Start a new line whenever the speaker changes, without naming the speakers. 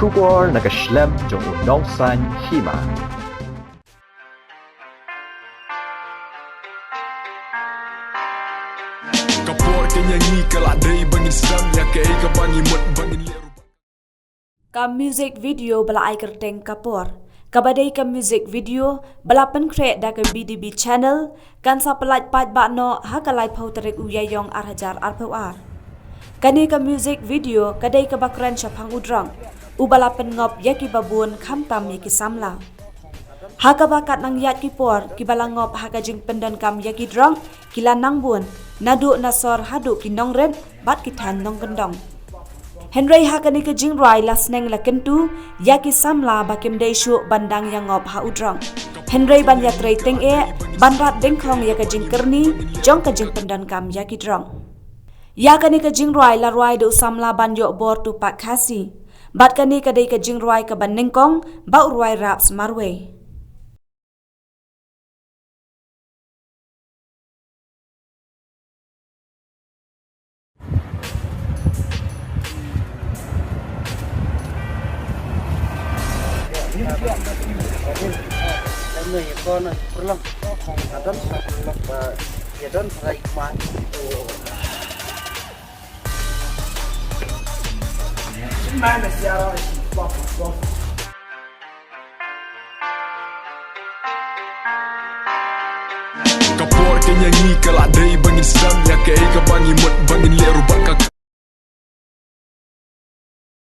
Kubor nakaslem jong unongsan Hima.
Kapor kenyanyi keladai bangin Islam ya kei kabangi mut bangin leru.
Ka music video bala ai kerteng kapor. Kabadai ka music video bala pen create da ka BDB channel kan sa pelat pat ba no ha ka lai phau tarik uyayong arhajar arpawar. Kani ka music video kadai ka bakran syapang udrang. Ubala pen ngop yaki babun kham tam yaki samla. Ha ka bakat nang yat ki por ki bala ngop ha ka jing pendan kam yaki drang kila nang bun nadu nasor hadu ki nong red bat ki than nong gendong. Henry hakani ke jing rai lasneng la kentu yaki samla bakim dei shu bandang yang ngop ha udrang. Henry ban yatrai teng e banrat dengkhong ya ke jing kerni jong ke jing pendan kam yaki drang. Yakani ke jing rai la rai do samla ban yo bor tu pak khasi. Bat kani ke dei ke jing rai ke ban nengkong bau rai rap smarwe.
Ini kon perlam adon perlam ya don rai man mana siara
Kapor kenyanyi keladai bangin Islam ya kei kabangi mut bangin leru bakak